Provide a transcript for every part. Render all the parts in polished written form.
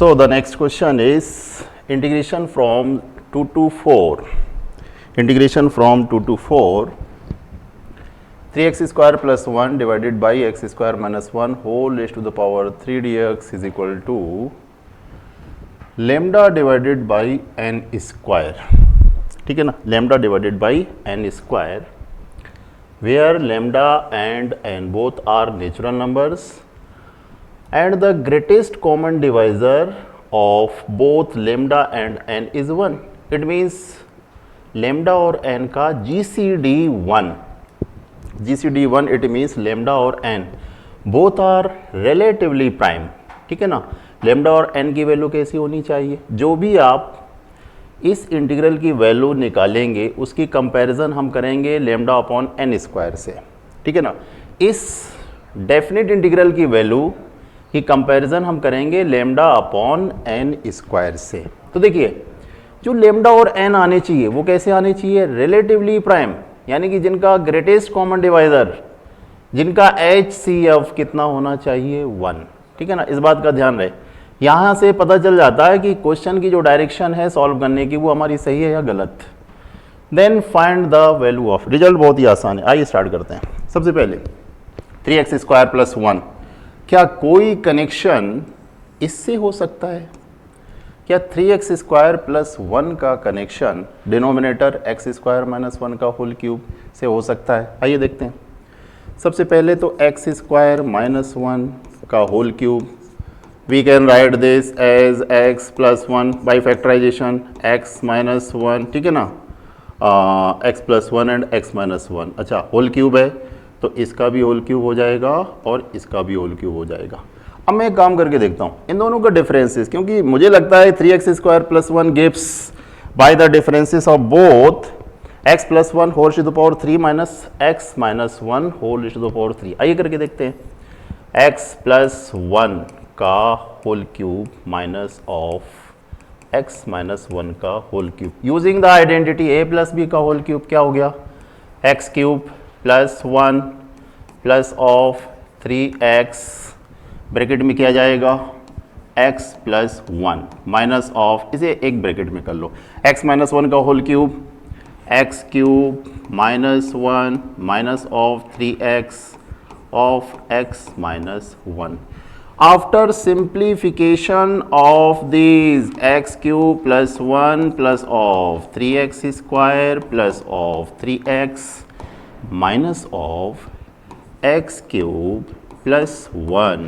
So the next question is integration from 2 to 4. Integration from 2 to 4. 3x square plus 1 divided by x square minus 1 whole raised to the power 3 dx is equal to lambda divided by n square. ठीक है ना, lambda divided by n square, where lambda and n both are natural numbers and the greatest common divisor of both lambda and n is 1. It means lambda और n का GCD 1. GCD 1 it means lambda और n both are relatively prime. ठीक है ना, lambda और n की value कैसी होनी चाहिए? जो भी आप इस इंटीग्रल की वैल्यू निकालेंगे उसकी कंपैरिजन हम करेंगे लैम्डा अपॉन एन स्क्वायर से. ठीक है ना, इस डेफिनेट इंटीग्रल की वैल्यू की कंपैरिजन हम करेंगे लैम्डा अपॉन एन स्क्वायर से. तो देखिए, जो लैम्डा और एन आने चाहिए वो कैसे आने चाहिए? रिलेटिवली प्राइम, यानी कि जिनका ग्रेटेस्ट कॉमन डिवाइजर, जिनका HCF कितना होना चाहिए? 1. ठीक है ना, इस बात का ध्यान रहे. यहाँ से पता चल जाता है कि क्वेश्चन की जो डायरेक्शन है सॉल्व करने की वो हमारी सही है या गलत. Then find the value of. Result बहुत ही आसान है, आइए स्टार्ट करते हैं. सबसे पहले 3x स्क्वायर प्लस 1, क्या कोई कनेक्शन इससे हो सकता है? क्या 3x स्क्वायर प्लस 1 का connection denominator x square minus 1 का होल क्यूब से हो सकता है? आइए देखते हैं. सबसे पहले तो x स्क्वायर माइनस 1 का whole cube, we can write this as x plus 1 by factorization x minus 1. ठीक है ना, x plus 1 and x minus 1. अच्छा, होल क्यूब है तो इसका भी होल क्यूब हो जाएगा और इसका भी होल क्यूब हो जाएगा. अब मैं एक काम करके देखता हूँ इन दोनों का डिफरेंसेस, क्योंकि मुझे लगता है 3x square plus 1 gives by the differences of both x plus 1 whole to the power 3 minus x minus 1 whole to the power 3. आइए करके देखते हैं. x प्लस 1 का whole cube minus of x minus 1 का whole cube, using the identity a plus b का whole cube क्या हो गया? x cube plus 1 plus of 3x bracket में किया जाएगा x प्लस 1 माइनस ऑफ, इसे एक ब्रैकेट में कर लो, x माइनस 1 का whole cube, x cube minus 1 minus of 3x of x minus 1. After simplification of these, x cube plus 1 plus of 3x square plus of 3x minus of x cube plus 1.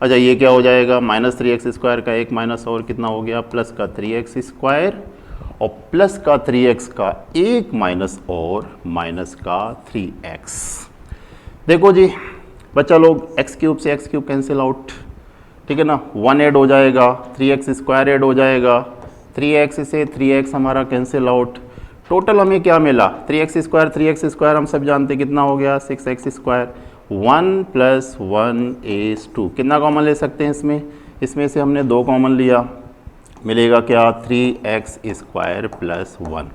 अच्छा, ये क्या हो जाएगा? Minus 3x square का एक minus और कितना हो गया? प्लस का 3x स्क्वायर और प्लस का 3x का एक माइनस और माइनस का 3x. देखो जी बच्चा लोग, x क्यूब से x क्यूब कैंसिल आउट. ठीक है ना, 1 ऐड हो जाएगा, 3x स्क्वायर ऐड हो जाएगा, 3x से 3x हमारा कैंसिल आउट. टोटल हमें क्या मिला? 3x स्क्वायर हम सब जानते कितना हो गया? 6x square. 1 plus 1 is 2. कितना कॉमन ले सकते हैं इसमें? इसमें से हमने 2 कॉमन लिया, मिलेगा क्या? 3x square plus 1.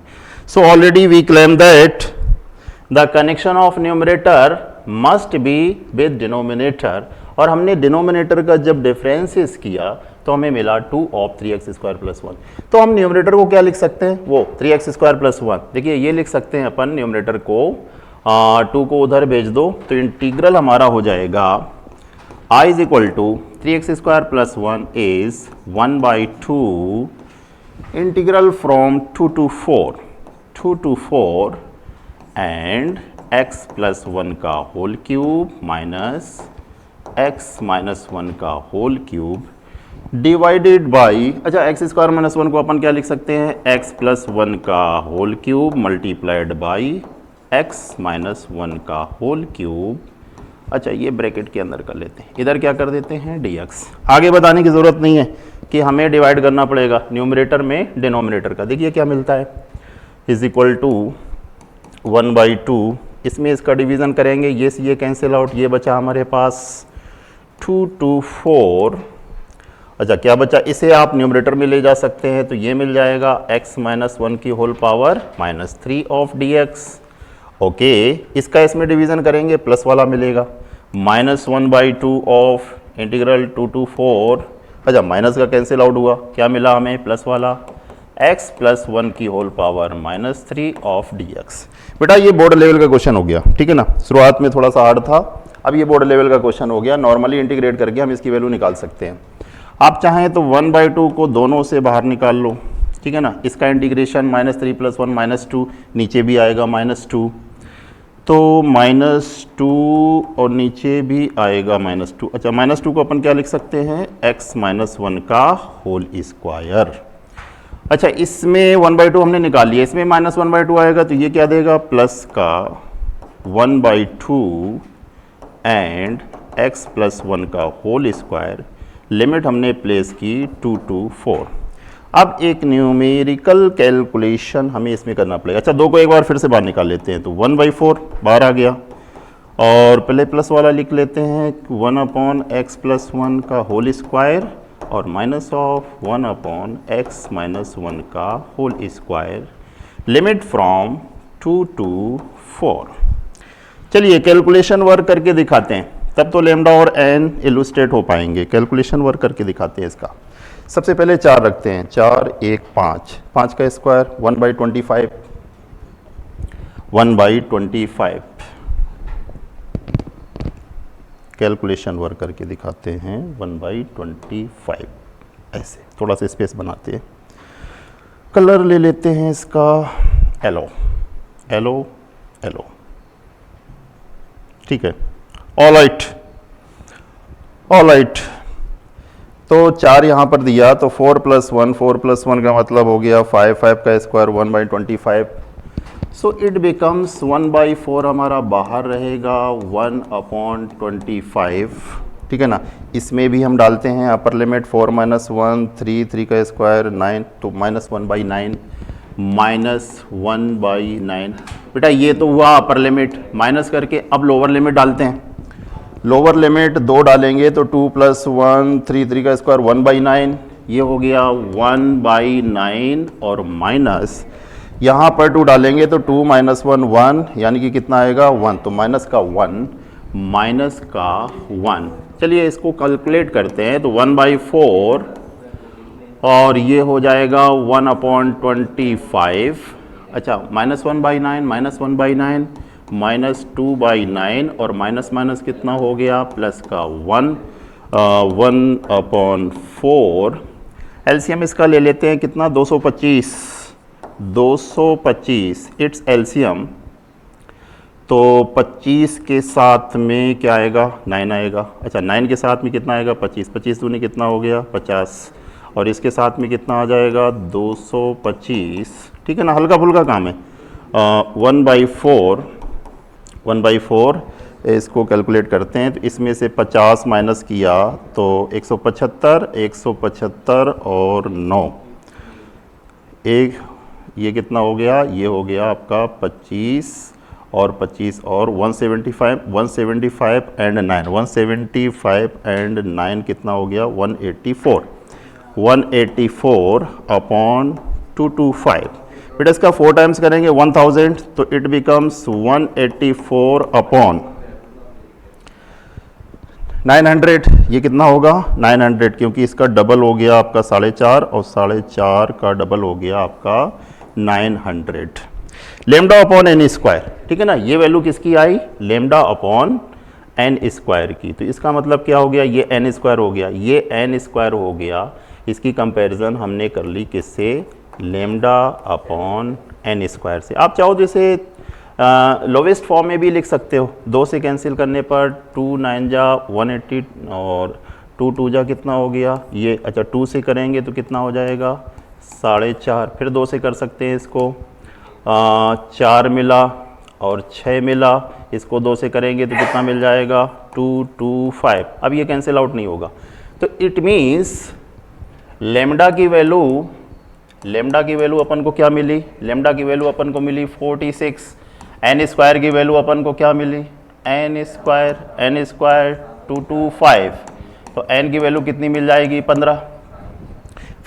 So already we claim that the connection of numerator must be with denominator, और हमने डिनोमिनेटर का जब डिफरेंसेस किया तो हमें मिला 2 ऑफ 3x स्क्वायर प्लस 1. तो हम न्यूमरेटर को क्या लिख सकते हैं? वो 3x स्क्वायर प्लस 1. देखिए ये लिख सकते हैं अपन न्यूमरेटर को, 2 को उधर भेज दो तो इंटीग्रल हमारा हो जाएगा I is equal to 3x square plus 1 is 1/2 integral from 2 to 4 and x plus 1 का whole cube minus x minus 1 का होल क्यूब डिवाइडेड बाई, अच्छा x स्क्वायर माइनस 1 को अपन क्या लिख सकते हैं? x प्लस 1 का whole cube multiplied by x minus 1 का होल क्यूब. अच्छा, ये ब्रैकेट के अंदर कर लेते हैं, इधर क्या कर देते हैं? dx. आगे बताने की ज़रूरत नहीं है कि हमें डिवाइड करना पड़ेगा न्यूमरेटर में डिनोमिनेटर का. देखिए क्या मिलता है, इज इक्वल टू 1/2. इसमें इसका डिवीज़न करेंगे, ये कैंसिल आउट, ये बचा हमारे पास 2 to 4. अच्छा, क्या बचा? इसे आप न्यूमरेटर में ले जा सकते हैं तो ये मिल जाएगा x माइनस 1 की whole power minus 3 of dx. Okay, इसका इसमें डिवीज़न करेंगे, प्लस वाला मिलेगा, -1/2 ऑफ इंटीग्रल 2 to 4 अच्छा माइनस का कैंसिल आउट हुआ, क्या मिला हमें प्लस वाला, x प्लस 1 की होल पावर -3 ऑफ dx। बेटा ये बोर्ड लेवल का क्वेश्चन हो गया, ठीक है ना, शुरुआत में थोड़ा सा हार्ड था, अब ये बोर्ड लेवल का क्वेश्चन हो गया। नॉर्मली इंटीग्रेट करके हम इसकी वैल्यू निकाल सकते हैं। आप चाहें तो 1/2 को दोनों से बाहर निकाल लो, ठीक है ना, इसका इंटीग्रेशन -3 + 1 -2, नीचे भी आएगा -2, तो -2 और नीचे भी आएगा -2। अच्छा -2 को अपन क्या लिख सकते हैं, x - 1 का होल स्क्वायर। अच्छा इसमें 1/2 हमने निकाल लिया, इसमें -1/2 आएगा तो ये क्या देगा, प्लस का 1/2 एंड x + 1 का होल स्क्वायर। लिमिट हमने प्लेस की 2 to 4। अब एक न्यूमेरिकल कैलकुलेशन हमें इसमें करना पड़ेगा। अच्छा 2 को एक बार फिर से बाहर निकाल लेते हैं, तो 1/4 बाहर आ गया, और पहले प्लस वाला लिख लेते हैं 1/x + 1 का होल स्क्वायर और माइनस ऑफ 1/x - 1 का whole square. Limit from 2 to 4। चलिए कैलकुलेशन वर्क करके दिखाते हैं, तब तो लैम्डा और एन इलुस्ट्रेट हो पाएंगे। कैलकुलेशन वर्क करके दिखाते हैं इसका। सबसे पहले 4 रखते हैं, 4 1 5, 5 का स्क्वायर 1/25, 1/25। कैलकुलेशन वर्क करके दिखाते हैं 1/25। ऐसे थोड़ा सा स्पेस बनाते हैं, कलर ले लेते हैं इसका येलो, येलो, येलो, ठीक है, ऑल राइट, ऑल राइट। तो 4 यहाँ पर दिया, तो 4 + 1, 4 + 1 का मतलब हो गया 5, 5 का स्क्वायर 1/25। सो इट बिकम्स 1/4 हमारा बाहर रहेगा 1/25, ठीक है ना। इसमें भी हम डालते हैं अपर लिमिट 4 - 1 3, 3 का स्क्वायर 9, तो -1/9, -1/9। बेटा ये तो हुआ अपर लिमिट, माइनस करके अब लोअर लिमिट डालते हैं। लोअर लिमिट 2 डालेंगे तो 2 + 1 3, 3 का स्क्वायर 1/9, ये हो गया 1/9, और माइनस यहाँ पर 2 डालेंगे तो 2 - 1 1, यानी कि कितना आएगा 1, तो माइनस का 1, माइनस का 1। चलिए इसको कैलकुलेट करते हैं, तो 1/4 और ये हो जाएगा 1/25। अच्छा -1/9, -1/9, -2/9, और माइनस कितना हो गया, प्लस का 1, 1/4। एलसीएम इसका ले लेते हैं, कितना 225, 225 इट्स एलसीएम। तो 25 के साथ में क्या आएगा, 9 आएगा। अच्छा 9 के साथ में कितना आएगा, 25, 25 दूनी कितना हो गया 50, और इसके साथ में कितना आ जाएगा 225, ठीक है ना, हल्का फुल्का काम है। 1/4, 1/4 इसको कैलकुलेट करते हैं, तो इसमें से 50 माइनस किया तो 175, 175 और 9, एक ये कितना हो गया, ये हो गया आपका 25 और 25 और 175, 175 एंड 9, 175 एंड 9 कितना हो गया 184, 184/225। बेटा इसका 4 टाइम्स करेंगे 1000, तो इट बिकम्स 184/900। ये कितना होगा 900, क्योंकि इसका डबल हो गया आपका 4.5, और 4.5 का डबल हो गया आपका 900। लेमडा अपॉन एन स्क्वायर, ठीक है ना, ये वैल्यू किसकी आई, लेमडा अपॉन एन स्क्वायर की। तो इसका मतलब क्या हो गया, ये एन स्क्वायर हो गया, ये एन स्क्वायर हो गया। इसकी कंपैरिजन हमने कर ली किससे, लेमडा अपॉन एन स्क्वायर से। आप चाहो तो इसे लोवेस्ट फॉर्म में भी लिख सकते हो, 2 से कैंसिल करने पर 2 9 जा 180, और 2 2 जा कितना हो गया ये, अच्छा 2 से करेंगे तो कितना हो जाएगा 4.5, फिर 2 से कर सकते हैं इसको, 4 मिला और 6 मिला, इसको 2 से करेंगे तो कितना मिल जाएगा 2 2 5। अब ये कैंसिल आउट नहीं होगा, तो इट मीन्स लेमडा की वैल्यू अपन को क्या मिली, लेमडा की वैल्यू अपन को मिली 46। एन स्क्वायर की वैल्यू अपन को क्या मिली, एन स्क्वायर 225, तो एन की वैल्यू कितनी मिल जाएगी 15।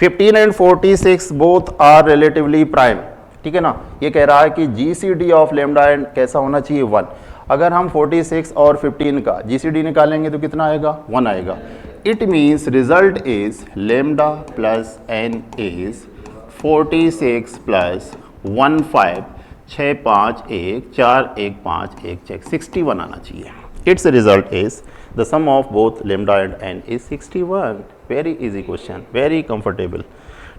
15 and 46 both are relatively prime, ठीक है ना। ये कह रहा है कि जीसीडी ऑफ लेमडा एंड कैसा होना चाहिए 1। अगर हम 46 और 15 का जीसीडी निकालेंगे तो कितना आएगा 1 आएगा। It means result is lambda plus n is 46 plus 15 6 5 1 4 1 5 1 6 61 आना चाहिए. Its result is the sum of both lambda and n is 61. Very easy question, very comfortable.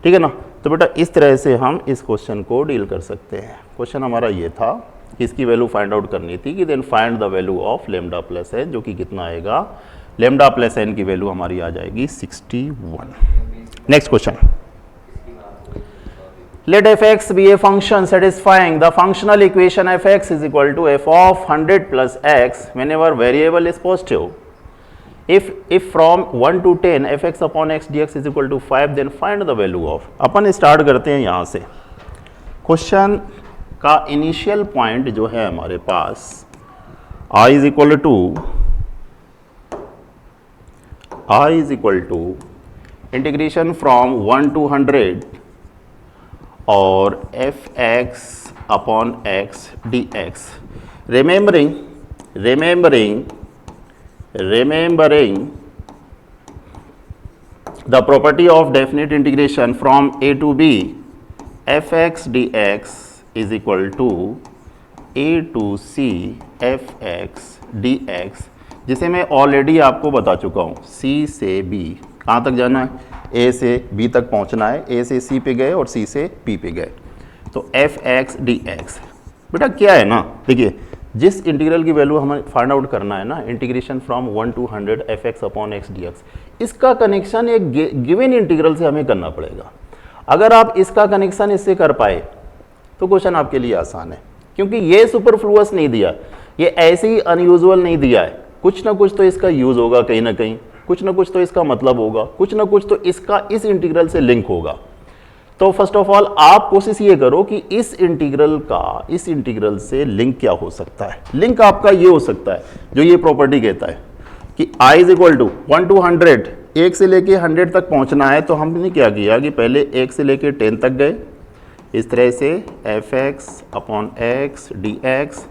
ठीक है ना. तो बेटा इस तरह से हम इस क्वेश्चन को डील कर सकते हैं. क्वेश्चन हमारा ये था, इसकी वैल्यू फाइंड आउट करनी थी कि then find the value of lambda plus n, जो कि कितना आएगा, लेमडा प्लस एन की वैल्यू हमारी आ जाएगी 61. Next question. Let fx be a function satisfying the functional equation fx is equal to f of 100 plus x whenever variable is positive. If from 1 to 10 fx upon x dx is equal to 5, then find the value of. Upon start करते हैं यहाँ से. Question का initial point जो है हमारे पास i is equal to integration from 1 to 100 और fx upon x dx. remembering the property of definite integration from a to b, fx dx is equal to a to c fx dx, जिसे मैं already आपको बता चुका हूँ. c से b कहाँ तक जाना है, a से b तक पहुँचना है, a से c पे गए और c से p पे गए. तो fx dx बेटा क्या है ना, देखिए जिस इंटीग्रल की वैल्यू हमें फाइंड आउट करना है ना, integration from 1 to 100 fx upon x dx, इसका कनेक्शन एक गिवन इंटीग्रल से हमें करना पड़ेगा. अगर आप इसका कनेक्शन इससे कर पाए तो क्वेश्चन आपके लिए आसान है, क्योंकि ये सुपरफ्लुअस नहीं दिया, ये ऐसे ही अनयूजुअल नहीं दिया है. कुछ ना कुछ तो इसका यूज होगा कहीं ना कहीं, कुछ ना कुछ तो इसका मतलब होगा, कुछ ना कुछ तो इसका इस इंटीग्रल से लिंक होगा. तो फर्स्ट ऑफ ऑल आप कोशिश ये करो कि इस इंटीग्रल का इस इंटीग्रल से लिंक क्या हो सकता है. लिंक आपका ये हो सकता है जो ये प्रॉपर्टी कहता है कि i is equal to 1 to 100, 1 से लेके 100 तक पहुंचना है. तो हमने क्या किया कि पहले 1 से लेके 10 तक गए, इस तरह से fx अपॉन x dx,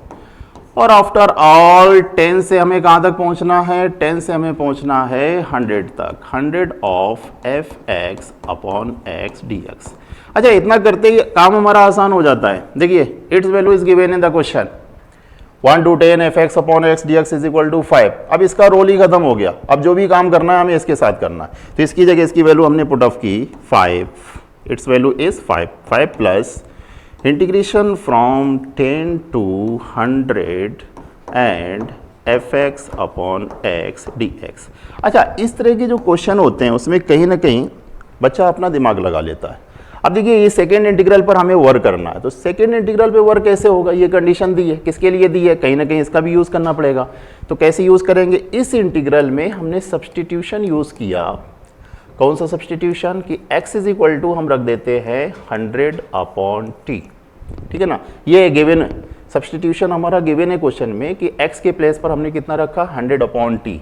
और आफ्टर ऑल 10 से हमें कहाँ तक पहुँचना है, 10 से हमें पहुँचना है 100 तक, 100 of fx upon x dx. अच्छा, इतना करते ही काम हमारा आसान हो जाता है. देखिए its value is given in the question 1 to 10 fx upon x dx is equal to 5. अब इसका रोल ही खत्म हो गया. अब जो भी काम करना है हमें इसके साथ करना है. तो इसकी जगह इसकी वैल्यू हमने पुट ऑफ की 5. It's value is 5 plus integration from 10 to 100 and fx upon x dx. अच्छा, इस तरह के जो क्वेश्चन होते हैं उसमें कहीं ना कहीं बच्चा अपना दिमाग लगा लेता है. अब देखिए ये सेकेंड इंटीग्रल पर हमें वर्क करना है, तो सेकेंड इंटीग्रल पे वर्क कैसे होगा, ये कंडीशन दी है, किसके लिए दी है, कहीं ना कहीं इसका भी यूज़ करना पड़ेगा. तो कैसे यूज़ करेंगे, इस इंटीग्रल में हमने सब्सटीट्यूशन यूज़ किया. कौन सा सब्सटीट्यूशन कि x इज इक्वल टू हम रख देते हैं 100 अपॉन t. ठीक है ना, ये गिवन सब्सटीट्यूशन हमारा गिवन है क्वेश्चन में कि x के प्लेस पर हमने कितना रखा 100 अपॉन t.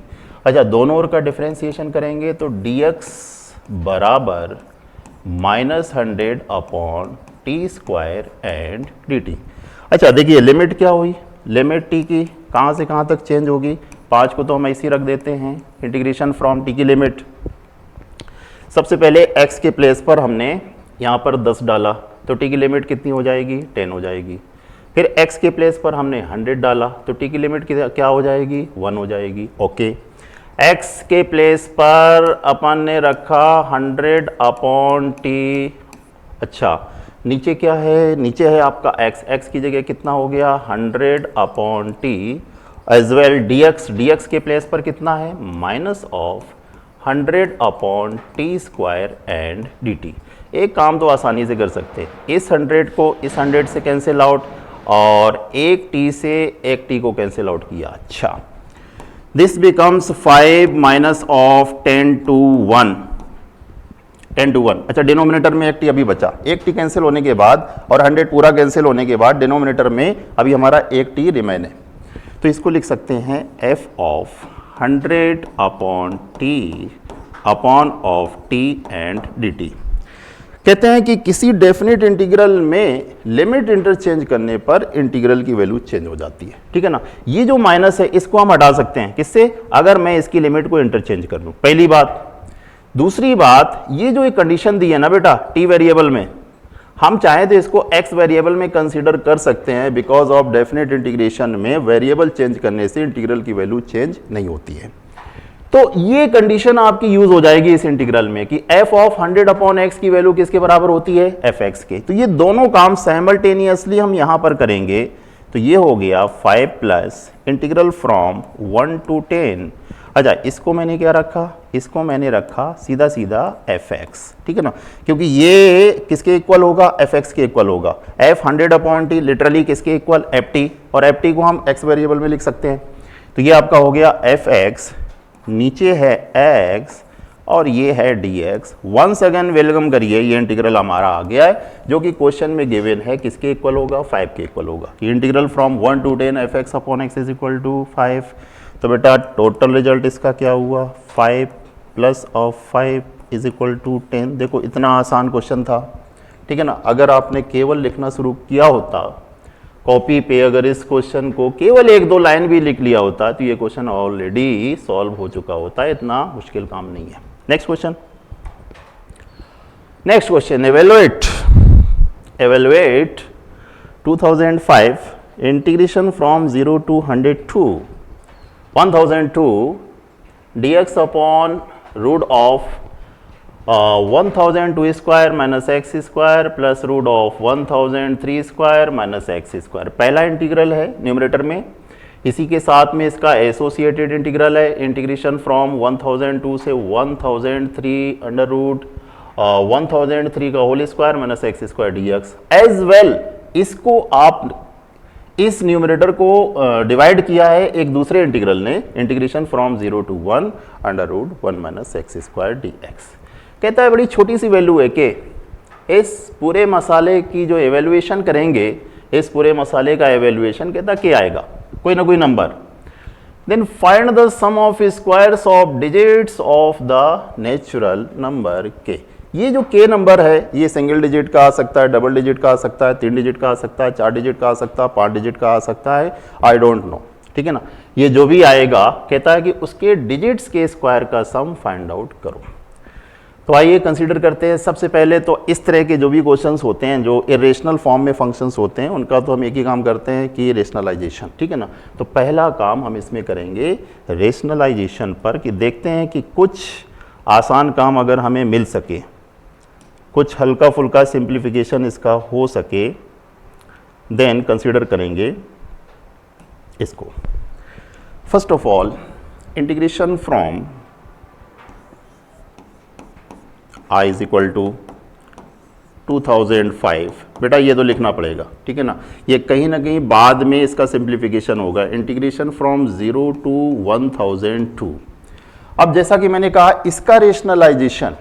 अच्छा, दोनों ओर का डिफरेंशिएशन करेंगे तो dx बराबर -100 upon t square and dt. अच्छा देखिए लिमिट क्या हुई, लिमिट t की कहाँ से कहाँ तक चेंज होगी, 5 को तो हम ऐसे ही रख देते हैं, इंटीग्रेशन फ्रॉम t की लिमिट. सबसे पहले x के प्लेस पर हमने यहाँ पर 10 डाला तो t की लिमिट कितनी हो जाएगी, 10 हो जाएगी. फिर x के प्लेस पर हमने 100 डाला तो t की लिमिट क्या हो जाएगी, 1 हो जाएगी. ओके, x के प्लेस पर अपन ने रखा 100 अपॉन t. अच्छा, नीचे क्या है, नीचे है आपका x की जगह कितना हो गया 100 upon t as well dx के प्लेस पर कितना है minus of 100 upon t square and dt. एक काम तो आसानी से कर सकते हैं, इस 100 को इस 100 से कैंसिल आउट और एक t से एक t को कैंसिल आउट किया. अच्छा, this becomes 5 minus of 10 to 1. अच्छा, डिनोमिनेटर में एक t अभी बचा, एक t कैंसिल होने के बाद और 100 पूरा कैंसिल होने के बाद डिनोमिनेटर में अभी हमारा एक t रिमेन है. तो इसको लिख सकते हैं f of 100 upon t upon of t and dt. कहते हैं कि किसी डेफिनेट इंटीग्रल में लिमिट इंटरचेंज करने पर इंटीग्रल की वैल्यू चेंज हो जाती है, ठीक है ना। ये जो माइनस है इसको हम हटा सकते हैं, किससे? अगर मैं इसकी लिमिट को इंटरचेंज कर लूं, पहली बात। दूसरी बात, ये जो एक कंडीशन दी है ना बेटा टी वेरिएबल में, हम चाहें तो इसको एक्स वेरिएबल में कंसीडर कर सकते हैं, बिकॉज ऑफ डेफिनेट इंटीग्रेशन में वेरिएबल चेंज करने से इंटीग्रल की वैल्यू चेंज नहीं होती है। तो ये कंडीशन आपकी यूज हो जाएगी इस इंटीग्रल में कि f ऑफ 100/x की वैल्यू किसके बराबर होती है? fx के। तो ये दोनों काम साइमल्टेनियसली हम यहां पर करेंगे, तो ये हो गया 5 प्लस इंटीग्रल फ्रॉम 1 to 10। अच्छा, इसको मैंने क्या रखा? इसको मैंने रखा सीधा सीधा fx, ठीक है ना, क्योंकि ये किसके इक्वल होगा? fx के इक्वल होगा। f 100/t लिटरली किसके इक्वल? ft, और ft को हम x वेरिएबल में लिख सकते हैं। तो ये आपका हो गया fx, नीचे है x और ये है dx। वंस अगेन वेलकम करिए, ये इंटीग्रल हमारा आ गया है जो कि क्वेश्चन में गिवन है, किसके इक्वल होगा? 5 के इक्वल होगा। कि integral from 1 to 10 fx/x is equal to 5। तो बेटा टोटल रिजल्ट इसका क्या हुआ? 5 plus of 5 is equal to 10। देखो इतना आसान क्वेश्चन था, ठीक है ना। अगर आपने केवल लिखना शुरू किया होता कॉपी पे, अगर इस क्वेश्चन को केवल 1-2 लाइन भी लिख लिया होता तो ये क्वेश्चन ऑलरेडी सॉल्व हो चुका होता। इतना मुश्किल काम नहीं है। Next question, evaluate 2005 integration from 0 to 1002 dx upon root of 1002 square minus x square plus root of 1003 square minus x square। पहला इंटीग्रल है न्यूमरेटर में, इसी के साथ में इसका एसोसिएटेड इंटीग्रल है, इंटीग्रेशन फ्रॉम 1002 से 1003 अंडर रूट 1003 का whole square minus x square dx. As well इसको आप इस न्यूमरेटर को डिवाइड किया है एक दूसरे इंटीग्रल ने, integration from 0 to 1 under root 1 minus x square dx. कहता है बड़ी छोटी सी वैल्यू है कि इस पूरे मसाले की जो एवेल्युएशन करेंगे, इस पूरे मसाले का एवेल्युएशन कहता क्या आएगा? कोई ना कोई number. Then find the sum of squares of digits of the natural number के। ये जो के नंबर है ये सिंगल डिजिट का आ सकता है, डबल डिजिट का आ सकता है, 3 डिजिट का आ सकता है, 4 डिजिट का आ सकता है, 5 डिजिट का आ सकता है, आई डोंट नो, ठीक है ना। ये जो भी आएगा कहता है कि उसके डिजिट्स के स्क्वायर का सम फाइंड आउट करो। तो आइए कंसीडर करते हैं। सबसे पहले तो इस तरह के जो भी क्वेश्चंस होते हैं जो इरेशनल फॉर्म में फंक्शंस होते हैं, उनका तो हम एक ही काम करते हैं कि रेशनलाइजेशन, ठीक है ना। तो पहला काम हम इसमें करेंगे रेशनलाइजेशन पर, कि देखते हैं कि कुछ आसान काम अगर हमें मिल सके, कुछ हल्का फुल्का सिंप्लीफिकेशन इसका हो सके, देन कंसीडर करेंगे इसको। First of all integration from i is equal to 2005। बेटा ये तो लिखना पड़ेगा, ठीक है ना, ये कहीं ना कहीं बाद में इसका सिंप्लीफिकेशन होगा। Integration from 0 to 1002। अब जैसा कि मैंने कहा इसका रेशनलाइजेशन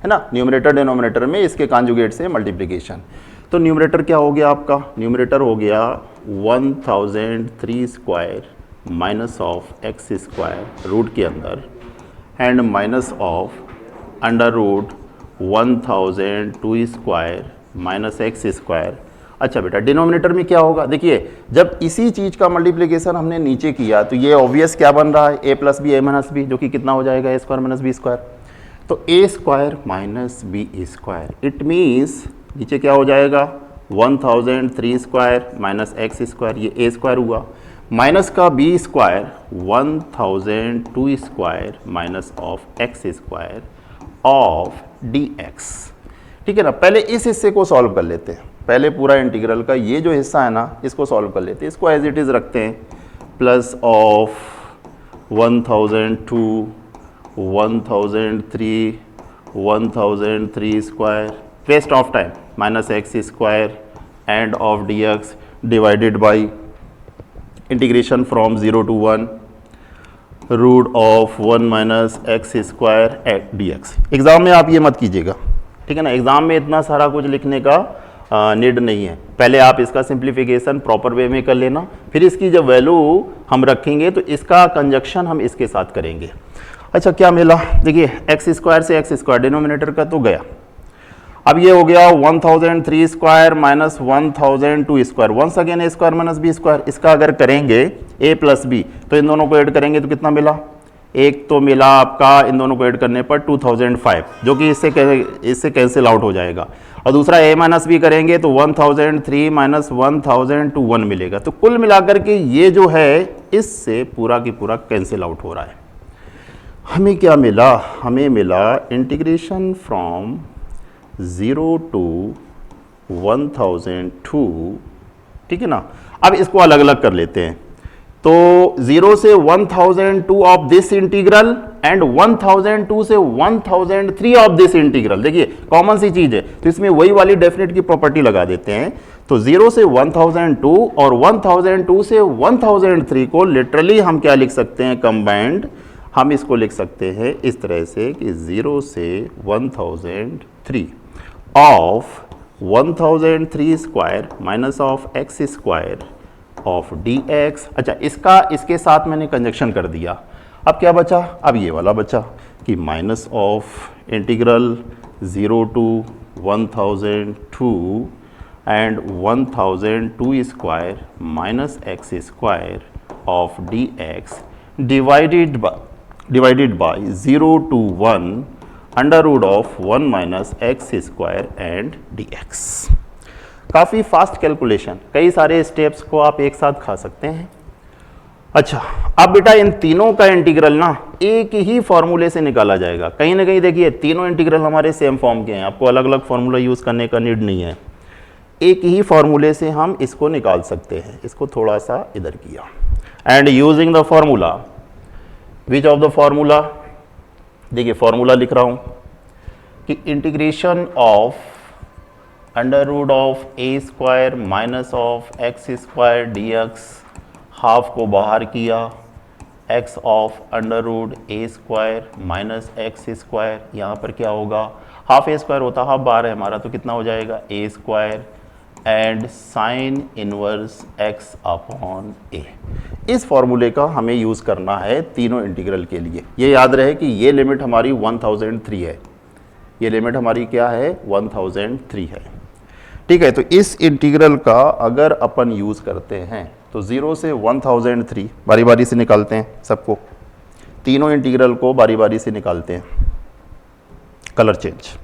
है ना, न्यूमरेटर डिनोमिनेटर में इसके कॉन्जुगेट से मल्टीप्लिकेशन। तो न्यूमरेटर क्या हो गया आपका? न्यूमरेटर हो गया 1003 square minus of x square root के अंदर and minus of under root 1002 square minus x square. अच्छा बेटा डिनोमिनेटर में क्या होगा? देखिए जब इसी चीज़ का मल्टीप्लिकेशन हमने नीचे किया तो ये ऑब्वियस क्या बन रहा है? a plus B A minus B, जो कि कितना हो जाएगा? A square minus B square. तो A square minus B square, it means नीचे क्या हो जाएगा? 1003 स्क्वायर माइनस एक्स स्क्वायर, ये ए स्क्वायर हुआ, माइनस का b square 1002 square minus of x square of dx, ठीक है ना। पहले इस हिस्से को सॉल्व कर लेते हैं, पहले पूरा इंटीग्रल का ये जो हिस्सा है ना इसको सॉल्व कर लेते हैं। इसको एज इट इज़ रखते हैं, plus of 1002 1003 1003 square, waste of time, minus x square and of dx divided by integration from 0 to 1 root of 1 minus x square at dx। Exam में आप ये मत कीजिएगा, ठीक है ना, एग्जाम में इतना सारा कुछ लिखने का नीड नहीं है। पहले आप इसका सिंप्लीफिकेशन प्रॉपर वे में कर लेना, फिर इसकी जब वैल्यू हम रखेंगे तो इसका कंजक्शन हम इसके साथ करेंगे। अच्छा क्या मिला? देखिए एक्स स्क्वायर से एक्स स्क्वायर डिनोमिनेटर का तो गया, अब ये हो गया 1003 square minus 1002 square, once again A square minus B square. इसका अगर करेंगे a प्लस बी तो इन दोनों को ऐड करेंगे तो कितना मिला, एक तो मिला आपका इन दोनों को ऐड करने पर 2005, जो कि इससे कैंसिल आउट हो जाएगा। और दूसरा a माइनस बी करेंगे तो 1003 माइनस 1002 1 मिलेगा। तो कुल मिलाकर के ये जो है इससे पूरा की पूरा कैंसिल आउट हो रहा है। हमें क्या मिला, हमें मिला इंटीग्रेशन फ्रॉम 0 टू 1002, ठीक है ना। अब इसको अलग अलग कर लेते हैं। तो 0 से 1002 ऑफ दिस इंटीग्रल एंड 1002 से 1003 ऑफ दिस इंटीग्रल, देखिए कॉमन सी चीज है तो इसमें वही वाली डेफिनेट की प्रॉपर्टी लगा देते हैं। तो 0 से 1002 और 1002 से 1003 को लिटरली हम क्या लिख सकते हैं, कंबाइंड हम इसको लिख सकते हैं इस तरह से कि 0 से 1003 of 1003 square minus of x square of dx। अच्छा, इसका इसके साथ मैंने कंजक्शन कर दिया। अब क्या बचा, अब ये वाला बचा कि minus of integral 0 to 1002 and 1002 square minus x square of dx divided by 0 to 1 under root of 1 minus x square and dx। काफ़ी फास्ट कैलकुलेशन, कई सारे स्टेप्स को आप एक साथ खा सकते हैं। अच्छा, अब बेटा इन तीनों का इंटीग्रल ना एक ही फॉर्मूले से निकाला जाएगा। कहीं ना कहीं देखिए तीनों इंटीग्रल हमारे सेम फॉर्म के हैं, आपको अलग अलग फॉर्मूला यूज़ करने का नीड नहीं है, एक ही फॉर्मूले से हम इसको निकाल सकते हैं। इसको थोड़ा सा इधर किया and using the formula, which of the formula, देखिए फॉर्मूला लिख रहा हूँ कि integration of under root of A square minus of x square dx, half को बाहर किया, x of under root A square minus x square, यहाँ पर क्या होगा, हाफ ए स्क्वायर होता, हाफ बाहर है हमारा तो कितना हो जाएगा A square and sine inverse x upon A. इस फॉर्मूले का हमें यूज़ करना है तीनों इंटीग्रल के लिए। ये याद रहे कि ये लिमिट हमारी 1003 है, ये लिमिट हमारी क्या है 1003 है, ठीक है। तो इस इंटीग्रल का अगर अपन यूज़ करते हैं तो 0 से 1003 बारी बारी से निकालते हैं सबको, तीनों इंटीग्रल को बारी बारी से निकालते हैं। Colour change,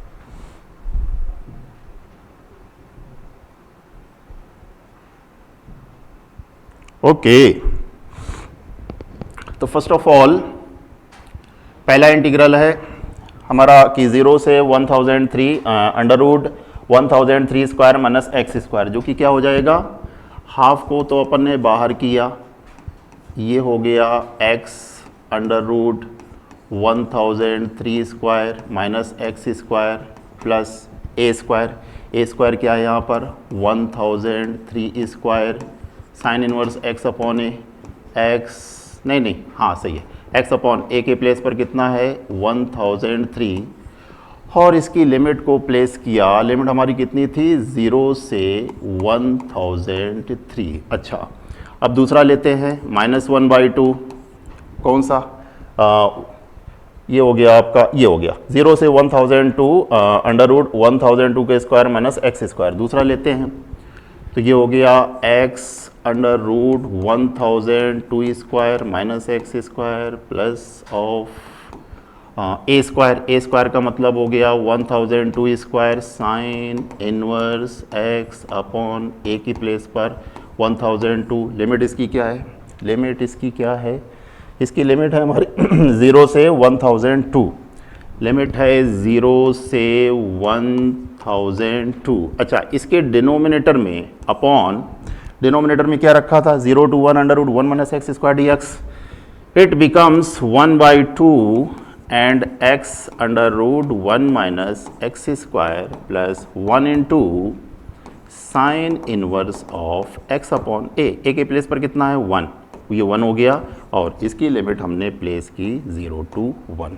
okay. तो फर्स्ट ऑफ ऑल पहला इंटीग्रल है हमारा कि 0 से 1003 under root 1003 square minus x square, जो कि क्या हो जाएगा, हाफ को तो अपन ने बाहर किया, ये हो गया x under root 1003 square minus x square plus A square. A square क्या है यहाँ पर 1003 square sine inverse x upon A, X नहीं हाँ सही है, x अपॉन ए के प्लेस पर कितना है 1003 और इसकी लिमिट को प्लेस किया। लिमिट हमारी कितनी थी 0 से 1003। अच्छा, अब दूसरा लेते हैं -1/2, कौन सा, ये हो गया आपका, ये हो गया 0 से 1002 अंडर रूट 1002 के स्क्वायर माइनस एक्स स्क्वायर। दूसरा लेते हैं तो ये हो गया x under root 1002 square minus x square plus of A square. A square का मतलब हो गया 1002 square sine inverse x upon A की प्लेस पर 1002। लिमिट इसकी क्या है, लिमिट इसकी क्या है, इसकी लिमिट है हमारी 0 से 1002, लिमिट है 0 से 1002। अच्छा, इसके डिनोमिनेटर में अपॉन, डिनोमिनेटर में क्या रखा था 0 to 1 under root 1 minus x square dx, it becomes 1/2 and x under root 1 minus x square plus 1 into sin inverse of x upon a। a के प्लेस पर कितना है 1, ये 1 हो गया और इसकी लिमिट हमने प्लेस की 0 to 1।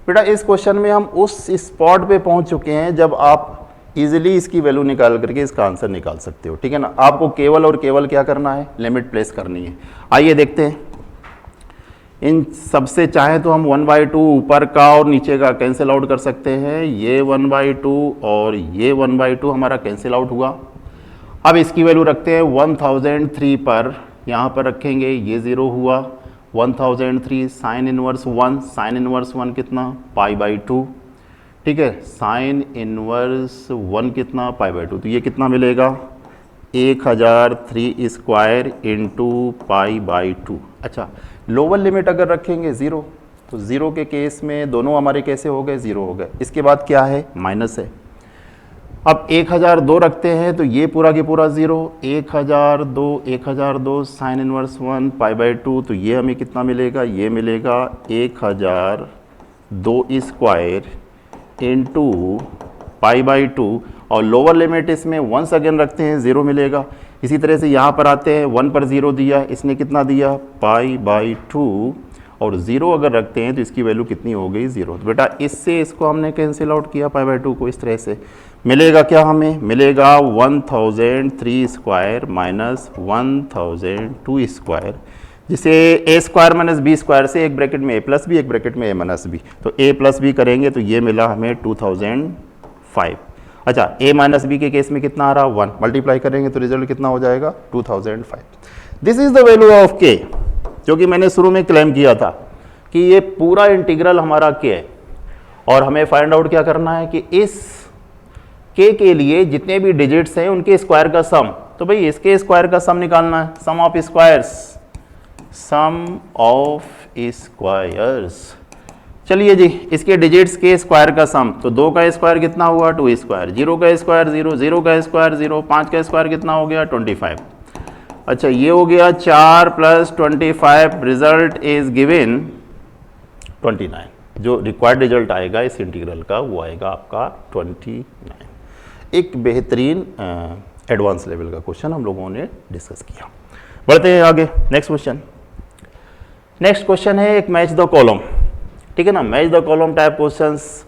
बेटा इस क्वेश्चन में हम उस स्पॉट पे पहुंच चुके हैं जब आप इजीली इसकी वैल्यू निकाल करके इसका आंसर निकाल सकते हो, ठीक है ना। आपको केवल और केवल क्या करना है, लिमिट प्लेस करनी है। आइए देखते हैं इन सबसे चाहे तो हम 1/2 ऊपर का और नीचे का कैंसिल आउट कर सकते हैं। ये 1/2 और ये 1/2 हमारा कैंसिल आउट हुआ। अब इसकी वैल्यू रखते हैं 1003 पर, यहाँ पर रखेंगे, ये 0 हुआ। 1003 साइन इनवर्स 1, साइन इनवर्स 1 कितना, π/2, ठीक है। साइन इनवर्स 1 कितना, π/2, तो ये कितना मिलेगा 1003 स्क्वायर इंटू π/2। अच्छा, लोअर लिमिट अगर रखेंगे 0, तो 0 के केस में दोनों हमारे कैसे हो गए, 0 हो गए। इसके बाद क्या है, माइनस है। अब 1002 रखते हैं तो ये पूरा के पूरा 0, 1002 साइन इनवर्स 1 π/2, तो ये हमें कितना मिलेगा, ये मिलेगा 1002 स्क्वायर इंटू π/2, और लोअर लिमिट इसमें वंस अगेन रखते हैं 0 मिलेगा। इसी तरह से यहाँ पर आते हैं, 1 पर 0 दिया, इसने कितना दिया π/2, और 0 अगर रखते हैं तो इसकी वैल्यू कितनी हो गई, 0। तो बेटा इससे इसको हमने कैंसिल आउट किया π/2 को, इस तरह से मिलेगा क्या, हमें मिलेगा 1003 स्क्वायर माइनस 1002 स्क्वायर, जिसे a square minus B square से एक ब्रैकेट में a प्लस बी, एक ब्रैकेट में a माइनस बी, तो a प्लस बी करेंगे तो ये मिला हमें 2005। अच्छा, a माइनस बी के केस में कितना आ रहा, 1, मल्टीप्लाई करेंगे तो रिजल्ट कितना हो जाएगा, 2005। This is the value of k, जो कि मैंने शुरू में क्लेम किया था कि ये पूरा इंटीग्रल हमारा k है, और हमें फाइंड आउट क्या करना है कि इस k के लिए जितने भी डिजिट्स हैं उनके स्क्वायर का सम। तो भाई इसके स्क्वायर का सम निकालना है, sum of squares, sum of squares. चलिए जी, इसके डिजिट्स के स्क्वायर का सम, तो 2 का स्क्वायर कितना हुआ, 2 स्क्वायर, 0 का स्क्वायर 0, 0 का स्क्वायर 0, 5 का स्क्वायर कितना हो गया, 25। अच्छा, ये हो गया 4 + 25, रिजल्ट इज गिवन 29। जो रिक्वायर्ड रिजल्ट आएगा इस इंटीग्रल का वो आएगा आपका 29। एक बेहतरीन एडवांस लेवल का क्वेश्चन हम लोगों ने डिस्कस किया। बढ़ते हैं आगे, नेक्स्ट क्वेश्चन। नेक्स्ट क्वेश्चन है एक मैच द कॉलम, ठीक है ना। Match the column type questions,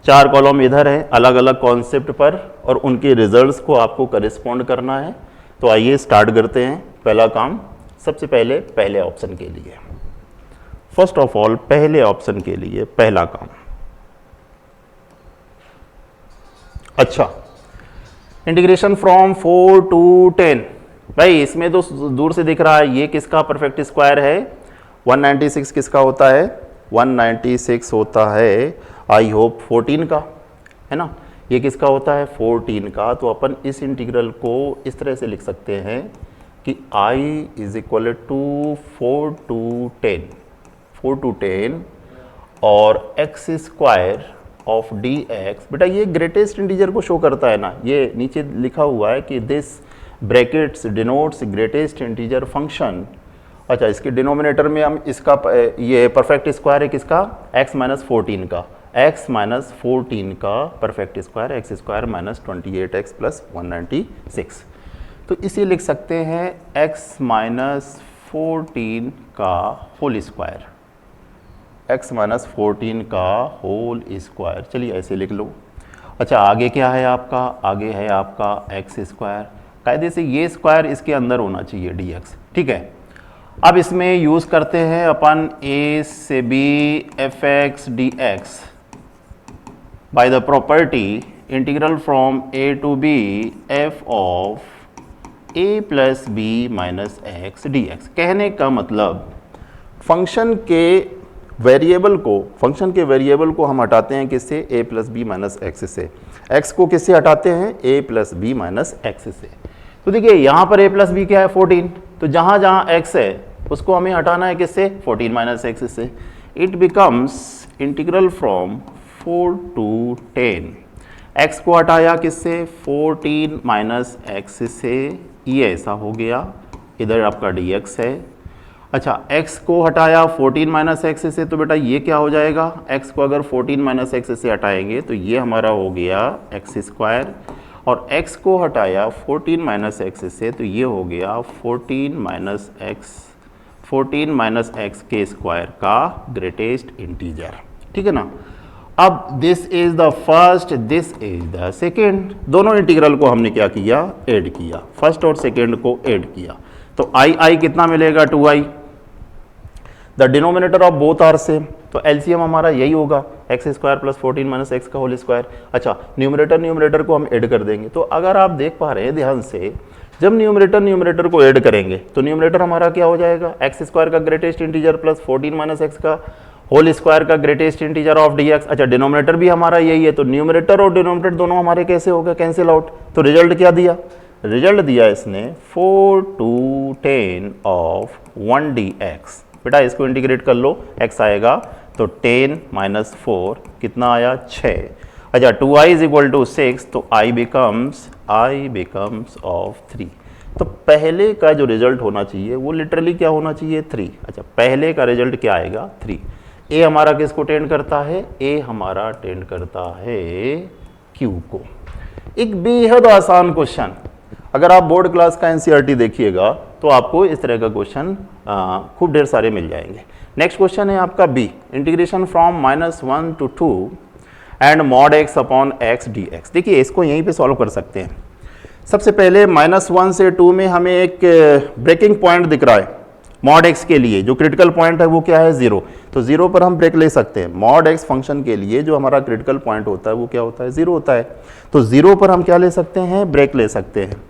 4 column इधर है अलग अलग कॉन्सेप्ट पर, और उनके रिजल्ट्स को आपको करिस्पॉन्ड करना है। तो आइए स्टार्ट करते हैं। पहला काम, सबसे पहले पहले ऑप्शन के लिए, फर्स्ट ऑफ ऑल पहले ऑप्शन के लिए पहला काम। अच्छा, इंटीग्रेशन फ्रॉम 4 to 10, भाई इसमें तो दूर से दिख रहा है ये किसका परफेक्ट स्क्वायर है, 196 किसका होता है, 196 होता है आई होप 14 का, है ना। ये किसका होता है, 14 का। तो अपन इस इंटीग्रल को इस तरह से लिख सकते हैं कि i = 4 to 10 और x स्क्वायर ऑफ dx। बेटा ये ग्रेटेस्ट इंटीजर को शो करता है ना, ये नीचे लिखा हुआ है कि this brackets denotes greatest integer function. अच्छा, इसके डिनोमिनेटर में हम इसका ये परफेक्ट स्क्वायर है किसका, x - 14 का, x - 14 का perfect square, x square - 28x + 196। तो इसे लिख सकते हैं x - 14 का होल स्क्वायर, x - 14 का होल स्क्वायर। चलिए ऐसे लिख लो। अच्छा, आगे क्या है आपका, आगे है आपका x स्क्वायर, कायदे से ये स्क्वायर इसके अंदर होना चाहिए dx, ठीक है। अब इसमें यूज़ करते हैं अपन a से b fx dx by the property integral from a to b f of a + b - x dx। कहने का मतलब फंक्शन के वेरिएबल को हम हटाते हैं किससे, a + b - x से। x को किससे हटाते हैं, a + b - x से। तो देखिए यहाँ पर a + b क्या है, 14, तो जहाँ जहाँ x है उसको हमें हटाना है किससे, 14 - x से। It becomes integral from 4 to 10, x को हटाया किससे, 14 - x से, ये ऐसा हो गया, इधर आपका dx है। अच्छा, x को हटाया 14 - x से, तो बेटा ये क्या हो जाएगा, x को अगर 14 - x से हटाएंगे तो ये हमारा हो गया x स्क्वायर, और x को हटाया 14 - x से, तो ये हो गया 14 - x के स्क्वायर का ग्रेटेस्ट इंटीजर, ठीक है ना। अब this is the first, this is the second, दोनों इंटीग्रल को हमने क्या किया, ऐड किया, फर्स्ट और सेकेंड को ऐड किया। तो i कितना मिलेगा, 2i। The denominator of both are same, तो एलसीएम हमारा यही होगा x square plus 14 minus x का होल स्क्वायर। अच्छा, न्यूमरेटर को हम ऐड कर देंगे। तो अगर आप देख पा रहे हैं ध्यान से, जब न्यूमरेटर को ऐड करेंगे तो न्यूमरेटर हमारा क्या हो जाएगा, एक्स स्क्वायर का greatest integer plus 14 minus x का होल स्क्वायर का greatest integer of D x. अच्छा, डिनोमिनेटर भी हमारा यही है, तो न्यूमरेटर और डिनोमिनेटर दोनों हमारे कैसे हो गए, कैंसिल आउट। तो रिजल्ट क्या दिया, रिजल्ट दिया इसने 4 to 10 ऑफ 1 dx। बेटा इसको इंटीग्रेट कर लो, x आएगा तो 10 माइनस 4 कितना आया 6। अच्छा, 2i इज इक्वल टू 6, तो i बिकम्स ऑफ 3। तो पहले का जो रिजल्ट होना चाहिए वो लिटरली क्या होना चाहिए 3। अच्छा, पहले का रिजल्ट क्या आएगा 3। ए हमारा किसको टेंड करता है, ए हमारा टेंड करता है क्यू को। एक बेहद आसान क्वेश्चन, अगर आप बोर्ड क्लास का एनसीईआरटी देखिएगा तो आपको इस तरह का क्वेश्चन खूब ढेर सारे मिल जाएंगे। नेक्स्ट क्वेश्चन है आपका B, integration from -1 to 2 and mod x upon x d x. देखिए इसको यहीं पे सॉल्व कर सकते हैं। सबसे पहले -1 से 2 में हमें एक ब्रेकिंग पॉइंट दिख रहा है मॉड एक्स के लिए, जो क्रिटिकल पॉइंट है वो क्या है 0, तो 0 पर हम ब्रेक ले सकते हैं। मॉड एक्स फंक्शन के लिए जो हमारा क्रिटिकल पॉइंट होता है वो क्या होता है 0 होता है, तो 0 पर हम क्या ले सकते हैं, ब्रेक ले सकते हैं।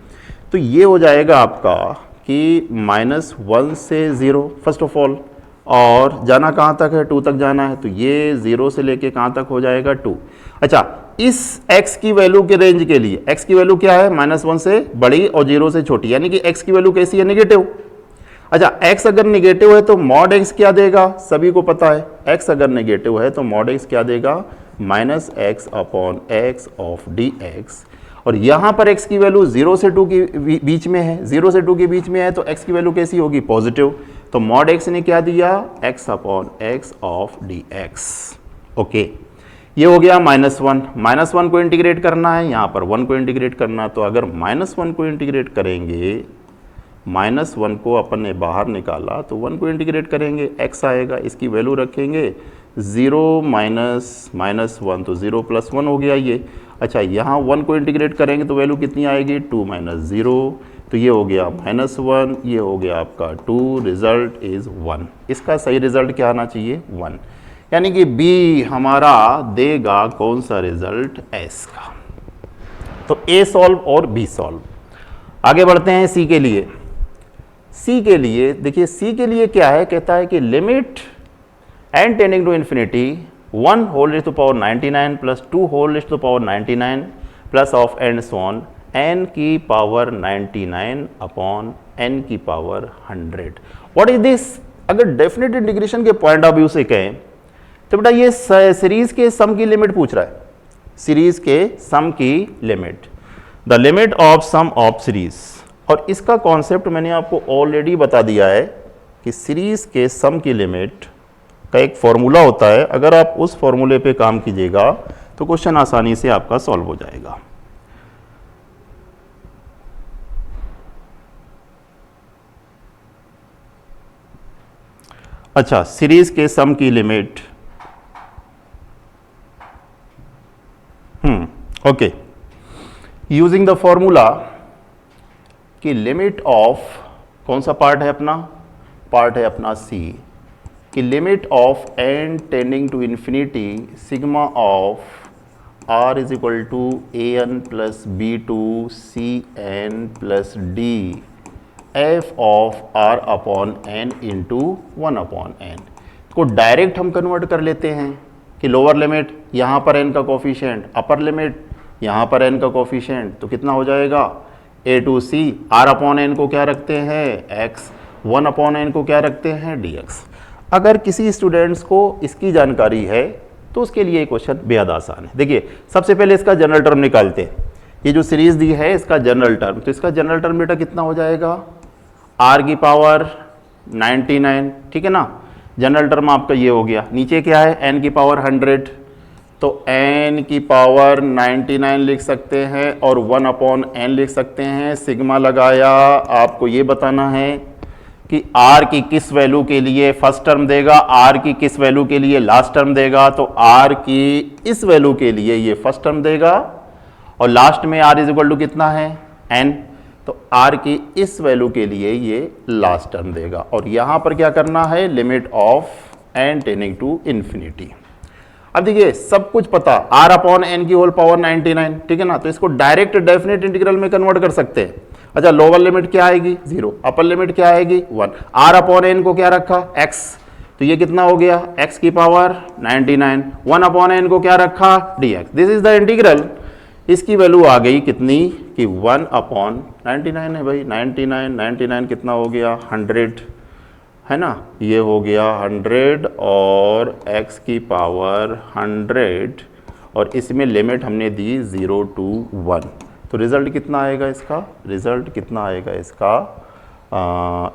तो ये हो जाएगा आपका कि -1 से 0 फर्स्ट ऑफ ऑल, और जाना कहाँ तक है 2 तक जाना है, तो ये 0 से लेके कहाँ तक हो जाएगा 2। अच्छा, इस x की वैल्यू के रेंज के लिए x की वैल्यू क्या है, -1 से बड़ी और 0 से छोटी, यानी कि x की वैल्यू कैसी है, नेगेटिव। अच्छा, x अगर नेगेटिव है तो मॉड x क्या देगा, सभी को पता है x अगर नेगेटिव है तो मॉड x क्या देगा, -x upon x of dx। और यहाँ पर x की वैल्यू 0 से 2 के बीच में है, 0 से 2 के बीच में है तो x की वैल्यू कैसी होगी, पॉजिटिव। तो मॉड x ने क्या दिया, x upon x of dx। Okay, ये हो गया -1 को इंटीग्रेट करना है, यहाँ पर 1 को इंटीग्रेट करना है। तो अगर -1 को इंटीग्रेट करेंगे, -1 को अपन ने बाहर निकाला तो 1 को इंटीग्रेट करेंगे, x आएगा, इसकी वैल्यू रखेंगे 0 माइनस -1, तो 0 + 1 हो गया ये। अच्छा, यहाँ 1 को इंटीग्रेट करेंगे तो वैल्यू कितनी आएगी, 2 - 0, तो ये हो गया -1, ये हो गया आपका 2, रिजल्ट इज 1। इसका सही रिजल्ट क्या आना चाहिए, 1, यानी कि बी हमारा देगा कौन सा रिजल्ट, एस का। तो ए सॉल्व और बी सॉल्व। आगे बढ़ते हैं सी के लिए। सी के लिए देखिए, सी के लिए क्या है, कहता है कि limit n tending to infinity 1 whole raise to power 99 plus 2 whole raise to power 99 plus of and so on n की पावर 99 अपॉन n की पावर 100। What is this? अगर डेफिनेट इंटीग्रेशन के पॉइंट ऑफ व्यू से कहें तो बेटा ये सीरीज के सम की लिमिट पूछ रहा है, सीरीज के सम की लिमिट, the limit of sum of series. और इसका कॉन्सेप्ट मैंने आपको ऑलरेडी बता दिया है कि सीरीज के सम की लिमिट का एक फॉर्मूला होता है, अगर आप उस फॉर्मूले पे काम कीजिएगा तो क्वेश्चन आसानी से आपका सॉल्व हो जाएगा। अच्छा, सीरीज के सम की limit, okay, using the formula कि लिमिट ऑफ, कौन सा पार्ट है अपना, पार्ट है अपना सी, कि limit of n tending to infinity sigma of r is equal to an plus b2 cn plus d f of r upon n into 1 upon n को direct हम convert कर लेते हैं कि लोअर लिमिट यहाँ पर n का coefficient, upper limit यहाँ पर n का कोफिशिएंट, तो कितना हो जाएगा a to c, r upon n को क्या रखते हैं x, 1 अपॉन n को क्या रखते हैं dx। अगर किसी स्टूडेंट्स को इसकी जानकारी है तो उसके लिए क्वेश्चन बेहद आसान है। देखिए सबसे पहले इसका जनरल टर्म निकालते हैं, ये जो सीरीज दी है इसका जनरल टर्म, तो इसका जनरल टर्म बेटा कितना हो जाएगा, r की पावर 99, ठीक है ना, जनरल टर्म आपका ये हो गया। नीचे क्या है, n की पावर 100, तो n की पावर 99 लिख सकते हैं और 1 अपॉन n लिख सकते हैं। सिग्मा लगाया, आपको ये बताना है कि r की किस वैल्यू के लिए फर्स्ट टर्म देगा, r की किस वैल्यू के लिए लास्ट टर्म देगा, तो r की इस वैल्यू के लिए ये फर्स्ट टर्म देगा और लास्ट में r इज इक्वल टू कितना है n, तो r की इस वैल्यू के लिए ये लास्ट टर्म देगा। और यहाँ पर क्या करना है, limit of n tending to infinity. अब देखिए सब कुछ पता, r अपॉन n की होल पावर 99, ठीक है ना, तो इसको डायरेक्ट डेफिनेट इंटीग्रल में कन्वर्ट कर सकते हैं। अच्छा, लोअर लिमिट क्या आएगी 0, अपर लिमिट क्या आएगी 1, r अपॉन n को क्या रखा x, तो ये कितना हो गया x की पावर 99, 1 अपॉन n को क्या रखा dx, this is the integral. इसकी वैल्यू आ गई कितनी कि 1 अपॉन 99 है भाई, 99 कितना हो गया 100 है ना, ये हो गया 100 और x की पावर 100 और इसमें लिमिट हमने दी 0 to 1। तो रिजल्ट कितना आएगा इसका, रिजल्ट कितना आएगा इसका,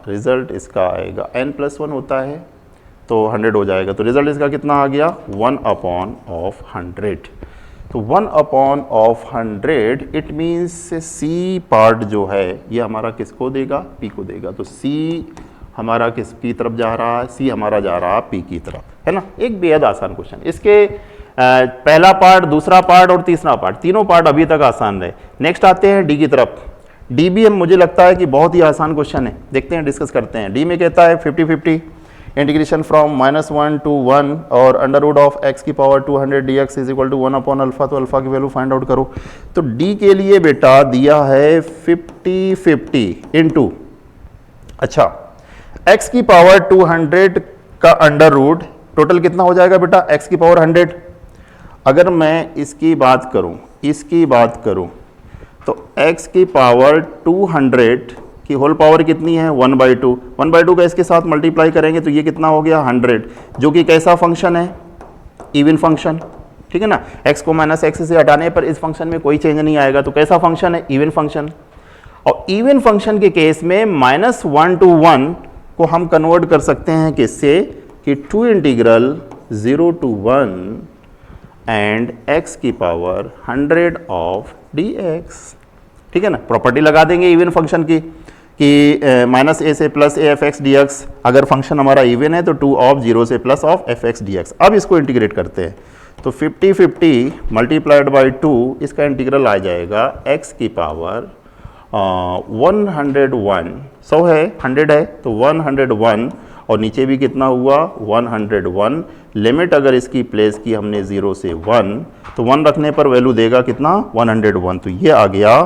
रिजल्ट इसका आएगा n+1 होता है तो 100 हो जाएगा। तो रिजल्ट इसका कितना आ गया 1 अपॉन ऑफ 100। तो 1 upon of 100 it means C part जो है ये हमारा किसको देगा, p को देगा। तो c हमारा किसकी तरफ जा रहा है, c हमारा जा रहा है p की तरफ, है ना। एक बेहद आसान क्वेश्चन, इसके पहला पार्ट, दूसरा पार्ट और तीसरा पार्ट, तीनों पार्ट अभी तक आसान रहे। नेक्स्ट आते हैं डी की तरफ। डी भी मुझे लगता है कि बहुत ही आसान क्वेश्चन है, देखते हैं डिस्कस करते हैं। डी में कहता है 50-50 इंटीग्रेशन फ्रॉम -1 to 1 और अंडर रूट ऑफ x की power 200 dx is equal to 1 upon alpha. तो अल्फा की वैल्यू फाइंड आउट करो। तो डी के लिए बेटा दिया है 50-50 इंटू, अच्छा x की पावर 200 का अंडर रूट, टोटल कितना हो जाएगा बेटा x की पावर 100। अगर मैं इसकी बात करूं तो x की पावर 200 की होल पावर कितनी है 1/2, 1/2 का इसके साथ मल्टीप्लाई करेंगे तो ये कितना हो गया 100, जो कि कैसा फंक्शन है, इवन फंक्शन, ठीक है ना। x को माइनस एक्स से हटाने पर इस फंक्शन में कोई चेंज नहीं आएगा, तो कैसा फंक्शन है, इवन फंक्शन। और इवन फंक्शन के केस में -1 to 1 को हम कन्वर्ट कर सकते हैं किससे, कि 2 इंटीग्रल 0 to 1 एंड x की पावर 100 ऑफ dx, ठीक है ना। प्रॉपर्टी लगा देंगे इवन फंक्शन की कि -a से plus a F x d x, अगर फंक्शन हमारा इवन है तो 2 ऑफ 0 से plus of F x d x. अब इसको इंटीग्रेट करते हैं तो 50-50 मल्टीप्लाइड बाई 2, इसका इंटीग्रल आ जाएगा x की पावर 101, 100 है 100 है तो 101 और नीचे भी कितना हुआ 101। लिमिट अगर इसकी प्लेस की हमने 0 से 1 तो 1 रखने पर वैल्यू देगा कितना 101। तो ये आ गया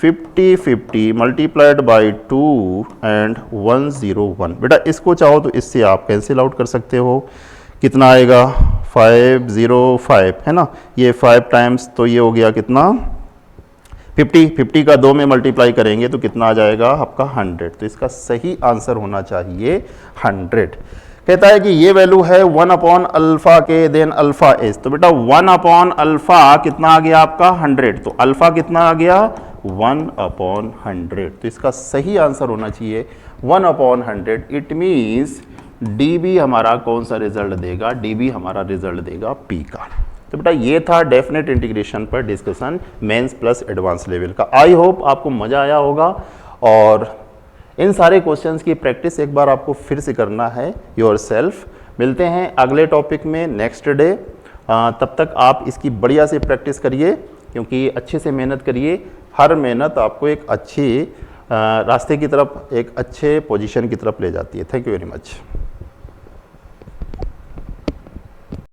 50-50 मल्टीप्लाइड बाई 2 एंड 101। बेटा इसको चाहो तो इससे आप कैंसिल आउट कर सकते हो, कितना आएगा 505, है ना। ये 5 टाइम्स तो ये हो गया कितना 50 का 2 में मल्टीप्लाई करेंगे तो कितना आ जाएगा आपका 100। तो इसका सही आंसर होना चाहिए 100। कहता है कि ये वैल्यू है 1 अपॉन अल्फा के देन अल्फा एस। तो बेटा 1 अपॉन अल्फा कितना आ गया आपका 100, तो अल्फा कितना आ गया 1 अपॉन 100। तो इसका सही आंसर होना चाहिए 1 upon 100। It means D B हमारा कौन सा रिजल्ट देगा, डी बी हमारा रिजल्ट देगा पी का। तो बेटा ये था डेफिनेट इंटीग्रेशन पर discussion mains plus advance level का। आई होप आपको मज़ा आया होगा और इन सारे क्वेश्चंस की प्रैक्टिस एक बार आपको फिर से करना है योरसेल्फ। मिलते हैं अगले टॉपिक में नेक्स्ट डे। तब तक आप इसकी बढ़िया से प्रैक्टिस करिए, क्योंकि अच्छे से मेहनत करिए। हर मेहनत आपको एक अच्छी रास्ते की तरफ, एक अच्छे पोजीशन की तरफ ले जाती है। Thank you very much.